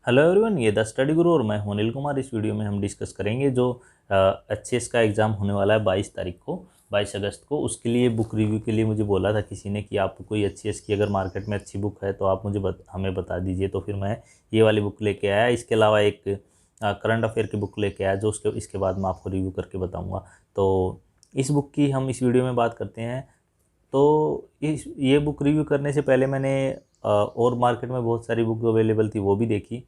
Hello everyone, ये the study गुरु और मैं हूं अनिल कुमार। इस वीडियो में हम डिस्कस करेंगे जो एचसीएस का एग्ज़ाम होने वाला है 22 तारीख को, 22 अगस्त को। उसके लिए बुक रिव्यू के लिए मुझे बोला था किसी ने कि आप कोई एचसीएस की अगर मार्केट में अच्छी बुक है तो आप मुझे हमें बता दीजिए। तो फिर मैं ये वाली बुक लेके आया। इसके अलावा एक करंट अफेयर की बुक लेके आया जो इसके बाद मैं आपको रिव्यू करके बताऊँगा। तो इस बुक की हम इस वीडियो में बात करते हैं। तो ये बुक रिव्यू करने से पहले मैंने और मार्केट में बहुत सारी बुक अवेलेबल थी वो भी देखी।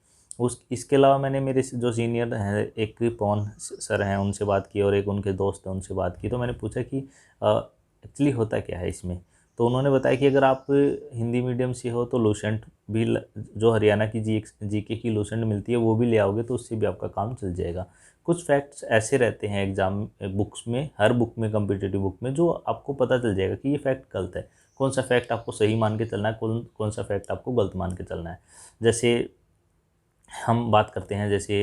इसके अलावा मैंने मेरे जो सीनियर हैं, एक पवन सर हैं, उनसे बात की और एक उनके दोस्त हैं उनसे बात की। तो मैंने पूछा कि एक्चुअली होता क्या है इसमें। तो उन्होंने बताया कि अगर आप हिंदी मीडियम से हो तो लूसेंट भी जो हरियाणा की जीके की लूसेंट मिलती है वो भी ले आओगे तो उससे भी आपका काम चल जाएगा। कुछ फैक्ट्स ऐसे रहते हैं एग्ज़ाम बुक्स में, हर बुक में, कम्पिटिटिव बुक में, जो आपको पता चल जाएगा कि ये फैक्ट गलत है। कौन सा फैक्ट आपको सही मान के चलना है, कौन सा फैक्ट आपको गलत मान के चलना है। जैसे हम बात करते हैं, जैसे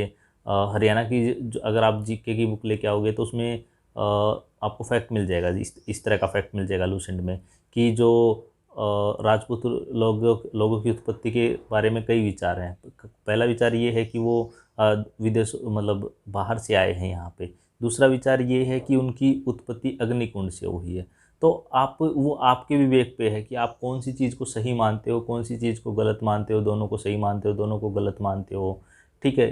हरियाणा की जो अगर आप जीके की बुक लेके आओगे तो उसमें आपको फैक्ट मिल जाएगा, इस तरह का फैक्ट मिल जाएगा लूसेंट में कि जो राजपूत लोगों की उत्पत्ति के बारे में कई विचार हैं। पहला विचार ये है कि वो विदेश मतलब बाहर से आए हैं यहाँ पे। दूसरा विचार ये है कि उनकी उत्पत्ति अग्निकुंड से हुई है। तो वो आपके विवेक पे है कि आप कौन सी चीज़ को सही मानते हो, कौन सी चीज़ को गलत मानते हो, दोनों को सही मानते हो, दोनों को गलत मानते हो। ठीक है।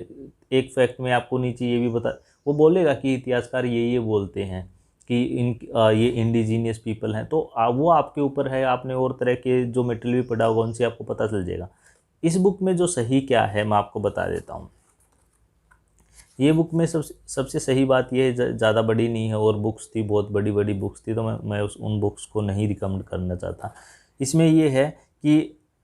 एक फैक्ट में आपको नीचे ये भी वो बोलेगा कि इतिहासकार ये बोलते हैं कि ये इंडिजीनियस पीपल हैं। तो वो आपके ऊपर है, आपने और तरह के जो मटेरियल भी पढ़ा होगा उनसे आपको पता चल जाएगा। इस बुक में जो सही क्या है मैं आपको बता देता हूँ। ये बुक में सबसे सही बात ये है, ज़्यादा बड़ी नहीं है और बुक्स थी, बहुत बड़ी बड़ी बुक्स थी, तो मैं उन बुक्स को नहीं रिकमेंड करना चाहता। इसमें ये है कि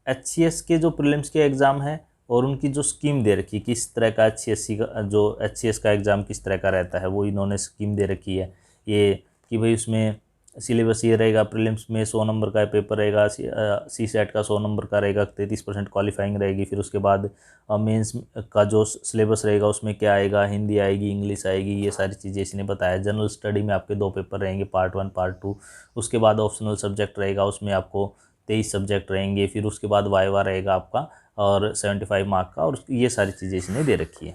एचसीएस के जो प्रीलिम्स के एग्ज़ाम है और उनकी जो स्कीम दे रखी, किस तरह का एचसीएस का एग्ज़ाम किस तरह का रहता है, वो इन्होंने स्कीम दे रखी है। ये कि भाई उसमें सिलेबस ये रहेगा, प्रीलिम्स में 100 नंबर का पेपर रहेगा, सी सेट का 100 नंबर का रहेगा, 33% क्वालिफाइंग रहेगी। फिर उसके बाद मेंस का जो सिलेबस रहेगा उसमें क्या आएगा, हिंदी आएगी, इंग्लिश आएगी, ये सारी चीज़ें इसने बताया। जनरल स्टडी में आपके 2 पेपर रहेंगे, पार्ट 1 पार्ट 2। उसके बाद ऑप्शनल सब्जेक्ट रहेगा, उसमें आपको 23 सब्जेक्ट रहेंगे। फिर उसके बाद वाइवा रहेगा आपका और 75 मार्क का, और ये सारी चीज़ें इसने दे रखी है।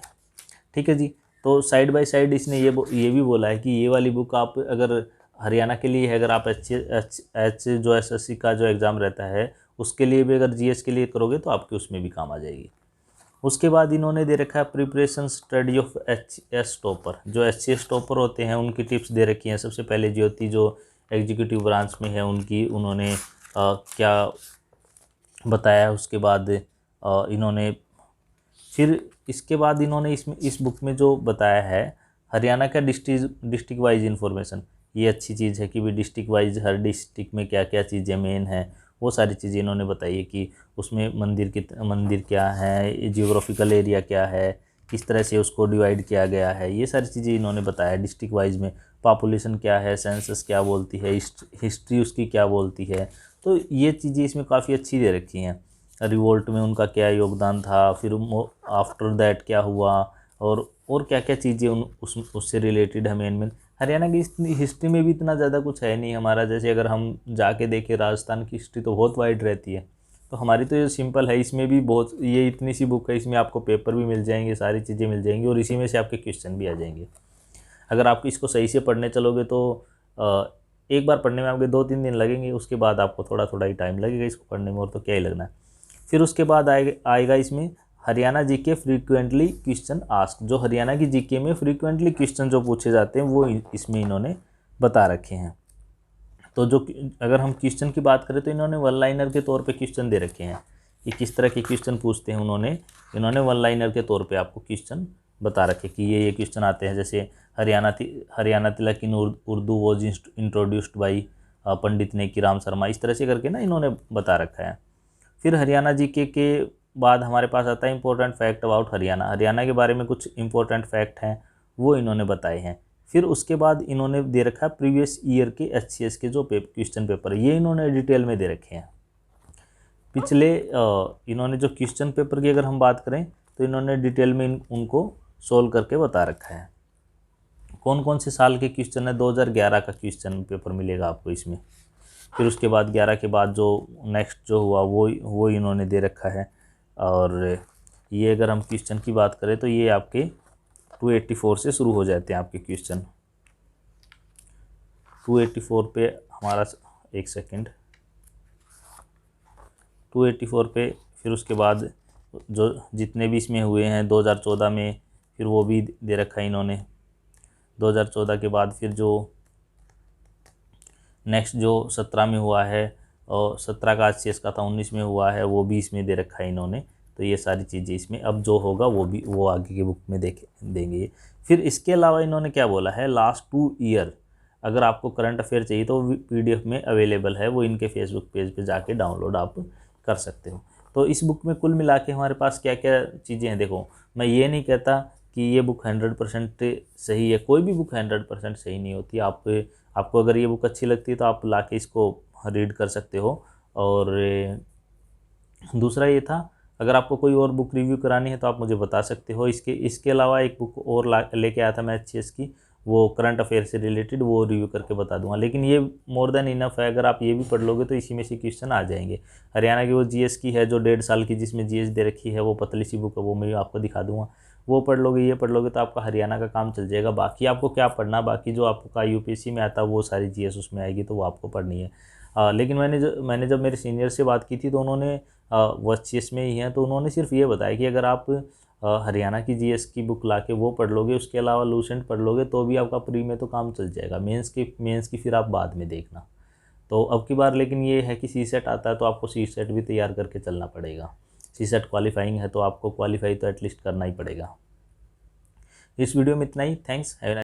ठीक है जी। तो साइड बाय साइड इसने ये भी बोला है कि ये वाली बुक आप अगर हरियाणा के लिए है, अगर आप जो एसएससी का जो एग्ज़ाम रहता है उसके लिए भी अगर जीएस के लिए करोगे तो आपके उसमें भी काम आ जाएगी। उसके बाद इन्होंने दे रखा है preparation study of HS topper. जो एचएस टॉपर होते हैं उनकी टिप्स दे रखी हैं। सबसे पहले ज्योति जो एग्जीक्यूटिव ब्रांच में है उनकी उन्होंने क्या बताया। उसके बाद इन्होंने फिर इसके बाद इन्होंने इस बुक में जो बताया है हरियाणा का डिस्ट्रिक्ट वाइज इन्फॉर्मेशन। ये अच्छी चीज़ है कि भी डिस्ट्रिक्ट वाइज हर डिस्ट्रिक्ट में क्या क्या चीज़ें मेन हैं, वो सारी चीज़ें इन्होंने बताई है कि उसमें मंदिर क्या है, जियोग्राफिकल एरिया क्या है, किस तरह से उसको डिवाइड किया गया है, ये सारी चीज़ें इन्होंने बताया। डिस्ट्रिक्ट वाइज में पॉपुलेशन क्या है, सेंसस क्या बोलती है, हिस्ट्री उसकी क्या बोलती है। तो ये चीज़ें इसमें काफ़ी अच्छी दे रखी हैं। रिवोल्ट में उनका क्या योगदान था, फिर आफ्टर दैट क्या हुआ, और क्या क्या चीज़ें उससे रिलेटेड है। मेन हरियाणा की हिस्ट्री में भी इतना ज़्यादा कुछ है नहीं हमारा। जैसे अगर हम जाके देखें राजस्थान की हिस्ट्री तो बहुत वाइड रहती है, तो हमारी तो ये सिंपल है। इसमें भी बहुत, ये इतनी सी बुक है, इसमें आपको पेपर भी मिल जाएंगे, सारी चीज़ें मिल जाएंगी और इसी में से आपके क्वेश्चन भी आ जाएंगे। अगर आप इसको सही से पढ़ने चलोगे तो एक बार पढ़ने में आपके 2-3 दिन लगेंगे, उसके बाद आपको थोड़ा थोड़ा ही टाइम लगेगा इसको पढ़ने में, और तो क्या ही लगना है। फिर उसके बाद आएगा इसमें Haryana GK frequently question ask. जो हरियाणा की जीके में फ्रीक्वेंटली क्वेश्चन जो पूछे जाते हैं वो इसमें इन्होंने बता रखे हैं। तो जो अगर हम क्वेश्चन की बात करें तो इन्होंने वन लाइनर के तौर पे क्वेश्चन दे रखे हैं कि किस तरह के क्वेश्चन पूछते हैं। इन्होंने वन लाइनर के तौर पे आपको क्वेश्चन बता रखे कि ये क्वेश्चन आते हैं। जैसे हरियाणा तिलक इन उर्दू वॉज इंट्रोड्यूस्ड बाई पंडित नेकीराम शर्मा, इस तरह से करके ना इन्होंने बता रखा है। फिर हरियाणा जीके के बाद हमारे पास आता है important fact about Haryana. Haryana के बारे में कुछ इंपॉर्टेंट फैक्ट हैं वो इन्होंने बताए हैं। फिर उसके बाद इन्होंने दे रखा है प्रीवियस ईयर के एचसीएस के जो क्वेश्चन पेपर, ये इन्होंने डिटेल में दे रखे हैं। पिछले इन्होंने जो क्वेश्चन पेपर की अगर हम बात करें तो इन्होंने डिटेल में उनको सोल्व करके बता रखा है। कौन कौन से साल के क्वेश्चन है, 2011 का क्वेश्चन पेपर मिलेगा आपको इसमें। फिर उसके बाद 11 के बाद जो नेक्स्ट जो हुआ वो इन्होंने दे रखा है। और ये अगर हम क्वेश्चन की बात करें तो ये आपके 284 से शुरू हो जाते हैं आपके क्वेश्चन। 284 पे हमारा, एक सेकेंड, 284 पे फिर उसके बाद जो जितने भी इसमें हुए हैं 2014 में, फिर वो भी दे रखा है इन्होंने। 2014 के बाद फिर जो नेक्स्ट जो 17 में हुआ है, और 17 का HCS का था, 19 में हुआ है, वो भी इसमें दे रखा है इन्होंने। तो ये सारी चीज़ें इसमें अब जो होगा वो भी वो आगे की बुक में देंगे। फिर इसके अलावा इन्होंने क्या बोला है, लास्ट 2 ईयर अगर आपको करंट अफेयर चाहिए तो PDF में अवेलेबल है, वो इनके फेसबुक पेज पे जाके डाउनलोड आप कर सकते हो। तो इस बुक में कुल मिला के हमारे पास क्या क्या चीज़ें हैं। देखो, मैं ये नहीं कहता कि ये बुक 100% सही है, कोई भी बुक 100% सही नहीं होती। आपको अगर ये बुक अच्छी लगती है तो आप ला के इसको रीड कर सकते हो। और दूसरा ये था, अगर आपको कोई और बुक रिव्यू करानी है तो आप मुझे बता सकते हो। इसके अलावा एक बुक और लेके आया था मैं HCS की, वो करंट अफेयर से रिलेटेड, वो रिव्यू करके बता दूंगा। लेकिन ये मोर देन इनफ है, अगर आप ये भी पढ़ लोगे तो इसी में से क्वेश्चन आ जाएंगे। हरियाणा की वो GS की है जो 1.5 साल की, जिसमें GS दे रखी है, वो पतली सी बुक है, वो मैं आपको दिखा दूंगा। वो पढ़ लोगे, ये पढ़ लोगे तो आपका हरियाणा का काम चल जाएगा। बाकी आपको क्या पढ़ना, बाकी जो आपका UPSC में आता है वो सारी GS उसमें आएगी, तो वो आपको पढ़नी है। लेकिन मैंने जब मेरे सीनियर से बात की थी तो उन्होंने, वो HCS में ही हैं, तो उन्होंने सिर्फ ये बताया कि अगर आप हरियाणा की GS की बुक लाके वो पढ़ लोगे, उसके अलावा लूसेंट पढ़ लोगे, तो भी आपका प्री में तो काम चल जाएगा। मेंस की फिर आप बाद में देखना। तो अब की बार लेकिन ये है कि CSET आता है तो आपको CSET भी तैयार करके चलना पड़ेगा। CSET क्वालिफाइंग है तो आपको क्वालिफाई तो एटलीस्ट करना ही पड़ेगा। इस वीडियो में इतना ही। थैंक्स।